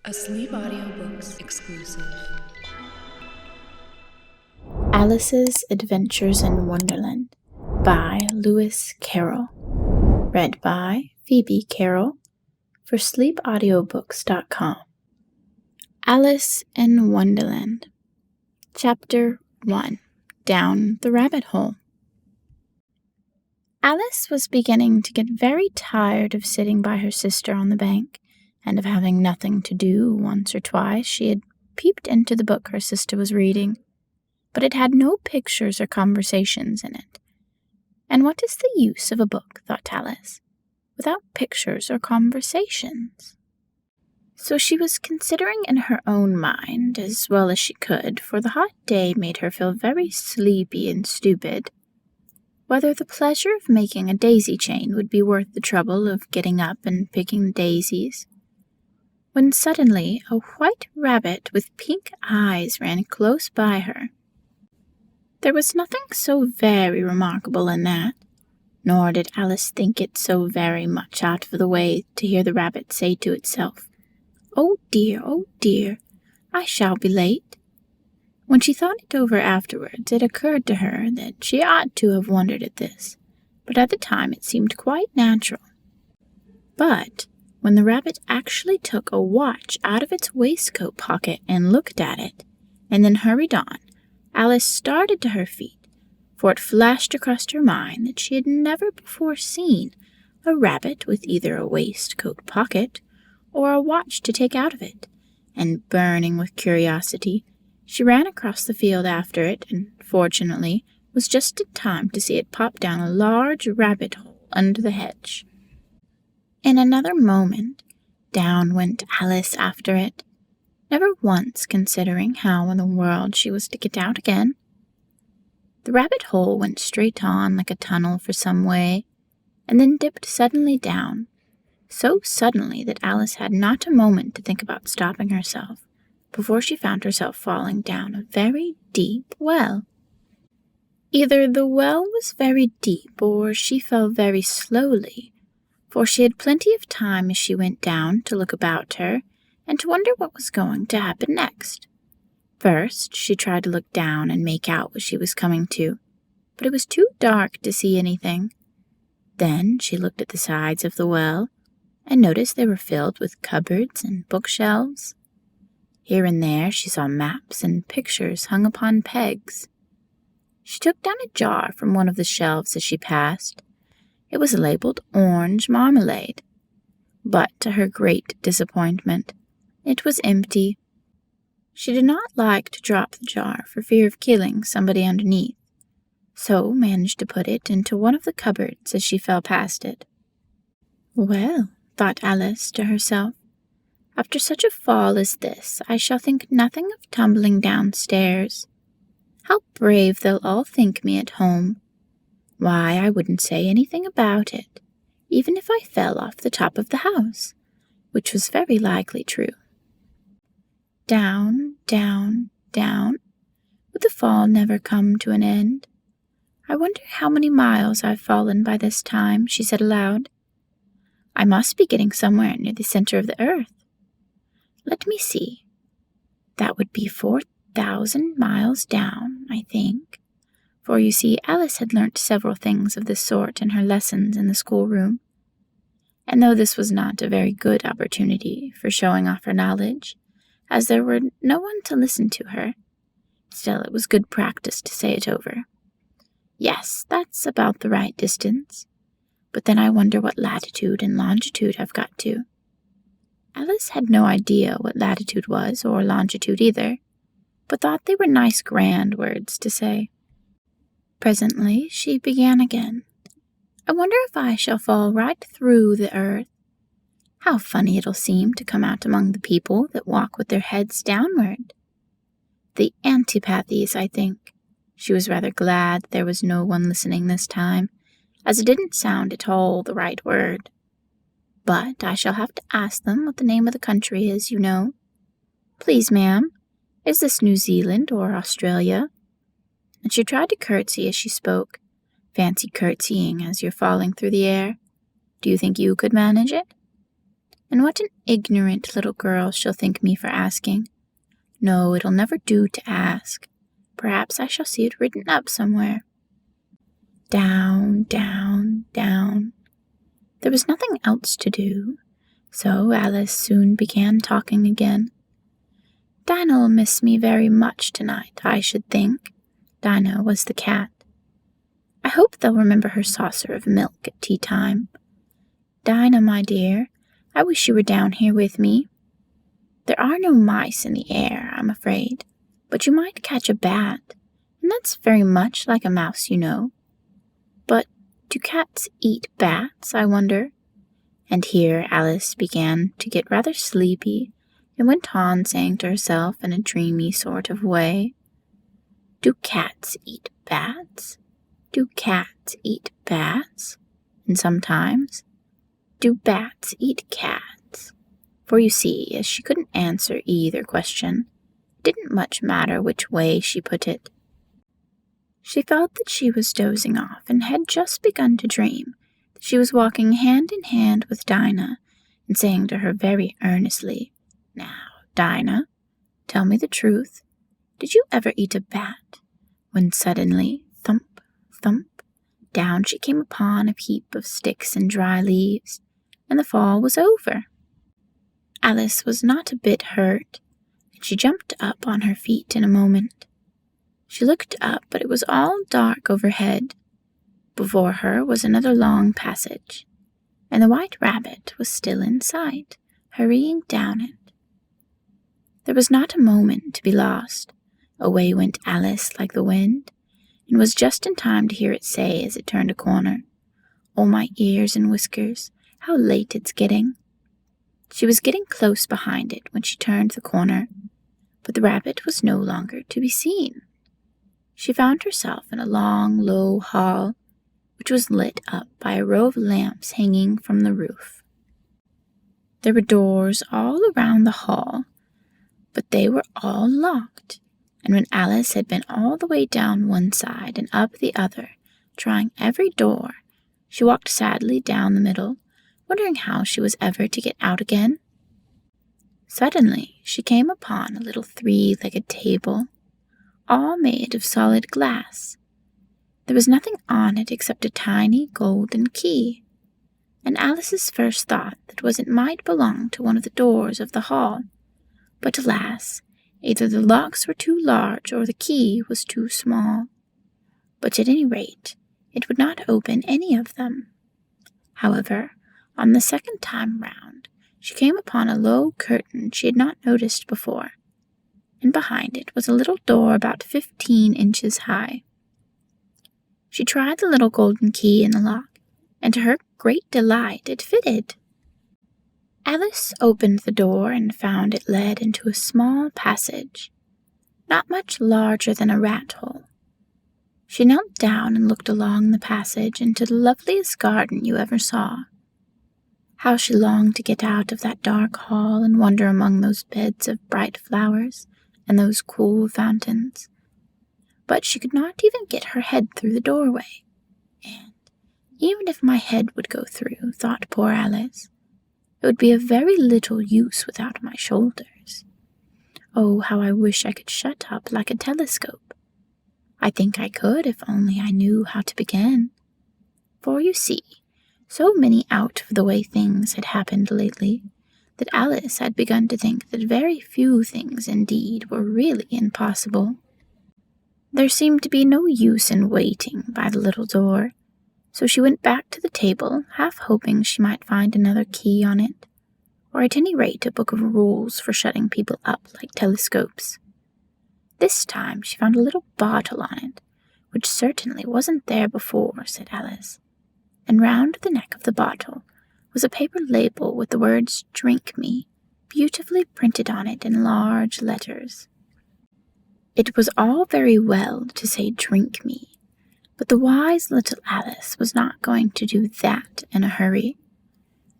A Sleep Audiobooks exclusive. Alice's Adventures in Wonderland by Phebe Carroll. Read by Phebe Carroll for sleepaudiobooks.com. Alice in Wonderland. Chapter 1. Down the Rabbit Hole. Alice was beginning to get very tired of sitting by her sister on the bank, and of having nothing to do. Once or twice she had peeped into the book her sister was reading, but it had no pictures or conversations in it. And what is the use of a book, thought Alice, without pictures or conversations? So she was considering in her own mind, as well as she could, for the hot day made her feel very sleepy and stupid, whether the pleasure of making a daisy chain would be worth the trouble of getting up and picking the daisies, when suddenly a white rabbit with pink eyes ran close by her. There was nothing so very remarkable in that, nor did Alice think it so very much out of the way to hear the rabbit say to itself, oh dear, I shall be late." When she thought it over afterwards, it occurred to her that she ought to have wondered at this, but at the time it seemed quite natural. But when the rabbit actually took a watch out of its waistcoat pocket and looked at it, and then hurried on, Alice started to her feet, for it flashed across her mind that she had never before seen a rabbit with either a waistcoat pocket or a watch to take out of it, and burning with curiosity, she ran across the field after it, and fortunately was just in time to see it pop down a large rabbit hole under the hedge. In another moment, down went Alice after it, never once considering how in the world she was to get out again. The rabbit hole went straight on like a tunnel for some way, and then dipped suddenly down, so suddenly that Alice had not a moment to think about stopping herself, before she found herself falling down a very deep well. Either the well was very deep, or she fell very slowly, for she had plenty of time as she went down to look about her and to wonder what was going to happen next. First, she tried to look down and make out what she was coming to, but it was too dark to see anything. Then she looked at the sides of the well and noticed they were filled with cupboards and bookshelves. Here and there she saw maps and pictures hung upon pegs. She took down a jar from one of the shelves as she passed. It was labeled orange marmalade, but to her great disappointment, it was empty. She did not like to drop the jar for fear of killing somebody underneath, so managed to put it into one of the cupboards as she fell past it. Well, thought Alice to herself, after such a fall as this, I shall think nothing of tumbling downstairs. How brave they'll all think me at home. Why, I wouldn't say anything about it, even if I fell off the top of the house, which was very likely true. Down, down, down. Would the fall never come to an end? I wonder how many miles I've fallen by this time, she said aloud. I must be getting somewhere near the center of the earth. Let me see. That would be 4,000 miles down, I think. For you see, Alice had learnt several things of this sort in her lessons in the schoolroom. And though this was not a very good opportunity for showing off her knowledge, as there were no one to listen to her, still it was good practice to say it over. Yes, that's about the right distance. But then I wonder what latitude and longitude I've got to. Alice had no idea what latitude was, or longitude either, but thought they were nice grand words to say. Presently she began again. I wonder if I shall fall right through the earth. How funny it'll seem to come out among the people that walk with their heads downward. The antipathies, I think. She was rather glad there was no one listening this time, as it didn't sound at all the right word. But I shall have to ask them what the name of the country is, you know. Please, ma'am, is this New Zealand or Australia? And she tried to curtsy as she spoke. Fancy curtsying as you're falling through the air. Do you think you could manage it? And what an ignorant little girl she'll think me for asking. No, it'll never do to ask. Perhaps I shall see it written up somewhere. Down, down, down. There was nothing else to do, so Alice soon began talking again. Dinah'll miss me very much tonight, I should think. Dinah was the cat. I hope they'll remember her saucer of milk at tea time. Dinah, my dear, I wish you were down here with me. There are no mice in the air, I'm afraid, but you might catch a bat, and that's very much like a mouse, you know. But do cats eat bats, I wonder? And here Alice began to get rather sleepy, and went on saying to herself in a dreamy sort of way, Do cats eat bats? Do cats eat bats? And sometimes, do bats eat cats? For you see, as she couldn't answer either question, it didn't much matter which way she put it. She felt that she was dozing off and had just begun to dream that she was walking hand in hand with Dinah and saying to her very earnestly, Now, Dinah, tell me the truth. Did you ever eat a bat? When suddenly, thump, thump, down she came upon a heap of sticks and dry leaves, and the fall was over. Alice was not a bit hurt, and she jumped up on her feet in a moment. She looked up, but it was all dark overhead. Before her was another long passage, and the White Rabbit was still in sight, hurrying down it. There was not a moment to be lost. Away went Alice like the wind, and was just in time to hear it say as it turned a corner, Oh, my ears and whiskers, how late it's getting. She was getting close behind it when she turned the corner, but the rabbit was no longer to be seen. She found herself in a long, low hall, which was lit up by a row of lamps hanging from the roof. There were doors all around the hall, but they were all locked, and when Alice had been all the way down one side and up the other, trying every door, she walked sadly down the middle, wondering how she was ever to get out again. Suddenly she came upon a little three-legged table, all made of solid glass. There was nothing on it except a tiny golden key, and Alice's first thought that was it might belong to one of the doors of the hall. But alas, either the locks were too large or the key was too small. But at any rate, it would not open any of them. However, on the second time round, she came upon a low curtain she had not noticed before, and behind it was a little door about 15 inches high. She tried the little golden key in the lock, and to her great delight it fitted. Alice opened the door and found it led into a small passage, not much larger than a rat hole. She knelt down and looked along the passage into the loveliest garden you ever saw. How she longed to get out of that dark hall and wander among those beds of bright flowers and those cool fountains. But she could not even get her head through the doorway, and even if my head would go through, thought poor Alice, it would be of very little use without my shoulders. Oh, how I wish I could shut up like a telescope. I think I could if only I knew how to begin. For you see, so many out-of-the-way things had happened lately that Alice had begun to think that very few things indeed were really impossible. There seemed to be no use in waiting by the little door, so she went back to the table, half hoping she might find another key on it, or at any rate a book of rules for shutting people up like telescopes. This time she found a little bottle on it, which certainly wasn't there before, said Alice, and round the neck of the bottle was a paper label with the words "Drink Me" beautifully printed on it in large letters. It was all very well to say "Drink me," but the wise little Alice was not going to do that in a hurry.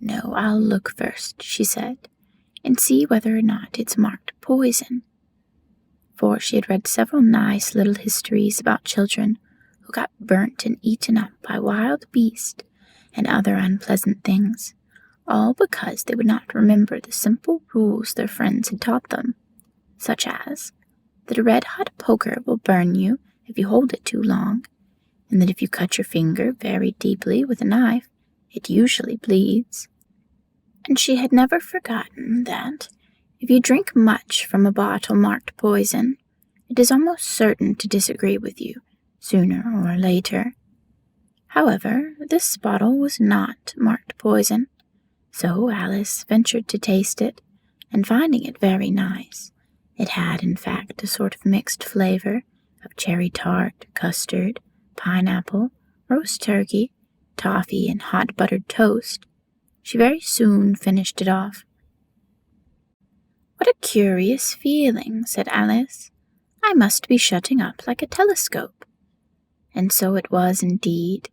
No, I'll look first, she said, and see whether or not it's marked poison. For she had read several nice little histories about children who got burnt and eaten up by wild beasts and other unpleasant things, all because they would not remember the simple rules their friends had taught them, such as that a red-hot poker will burn you if you hold it too long, and that if you cut your finger very deeply with a knife, it usually bleeds. And she had never forgotten that if you drink much from a bottle marked poison, it is almost certain to disagree with you, sooner or later. However, this bottle was not marked poison, so Alice ventured to taste it, and finding it very nice, it had in fact a sort of mixed flavor of cherry tart, custard, pineapple, roast turkey, toffee, and hot buttered toast, she very soon finished it off. "What a curious feeling," said Alice. "I must be shutting up like a telescope." And so it was indeed.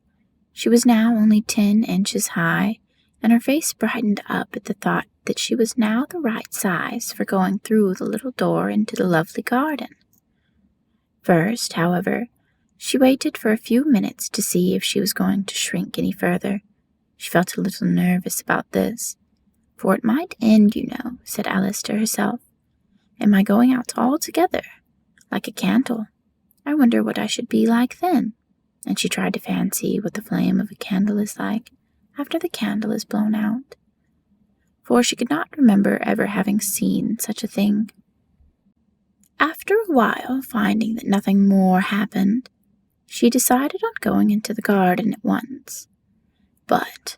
She was now only 10 inches high, and her face brightened up at the thought that she was now the right size for going through the little door into the lovely garden. First, however, she waited for a few minutes to see if she was going to shrink any further. She felt a little nervous about this. "For it might end, you know," said Alice to herself, "in my going out altogether, like a candle. I wonder what I should be like then." And she tried to fancy what the flame of a candle is like after the candle is blown out, for she could not remember ever having seen such a thing. After a while, finding that nothing more happened, she decided on going into the garden at once. But,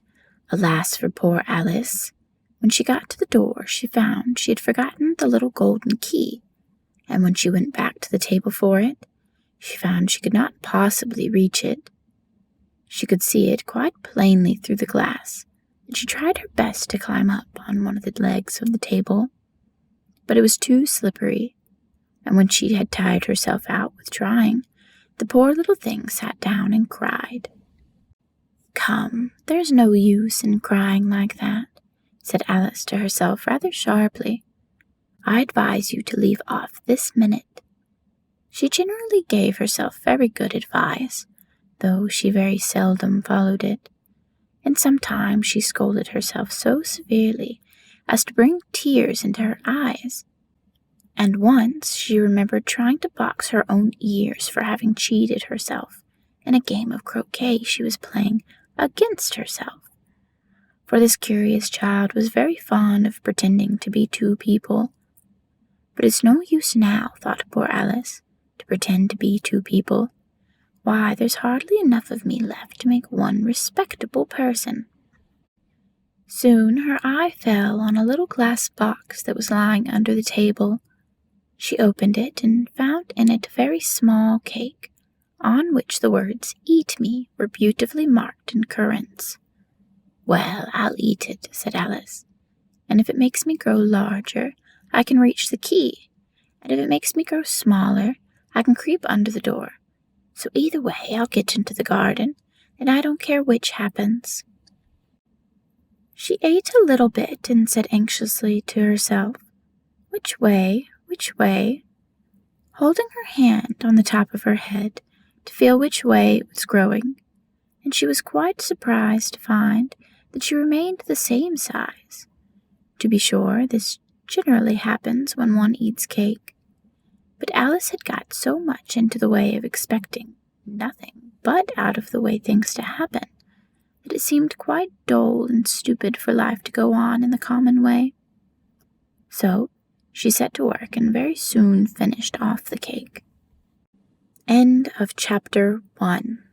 alas for poor Alice, when she got to the door, she found she had forgotten the little golden key, and when she went back to the table for it, she found she could not possibly reach it. She could see it quite plainly through the glass, and she tried her best to climb up on one of the legs of the table, but it was too slippery, and when she had tired herself out with trying, the poor little thing sat down and cried. "Come, there's no use in crying like that," said Alice to herself rather sharply. "I advise you to leave off this minute." She generally gave herself very good advice, though she very seldom followed it, and sometimes she scolded herself so severely as to bring tears into her eyes, and once she remembered trying to box her own ears for having cheated herself in a game of croquet she was playing against herself. For this curious child was very fond of pretending to be two people. But it's no use now, thought poor Alice, to pretend to be two people. Why, there's hardly enough of me left to make one respectable person. Soon her eye fell on a little glass box that was lying under the table. She opened it and found in it a very small cake, on which the words "Eat me" were beautifully marked in currants. "Well, I'll eat it," said Alice, "and if it makes me grow larger, I can reach the key, and if it makes me grow smaller, I can creep under the door. So either way, I'll get into the garden, and I don't care which happens." She ate a little bit and said anxiously to herself, "Which way, which way?" holding her hand on the top of her head to feel which way it was growing, and she was quite surprised to find that she remained the same size. To be sure, this generally happens when one eats cake, but Alice had got so much into the way of expecting nothing but out-of-the-way things to happen that it seemed quite dull and stupid for life to go on in the common way. So she set to work and very soon finished off the cake. End of chapter 1.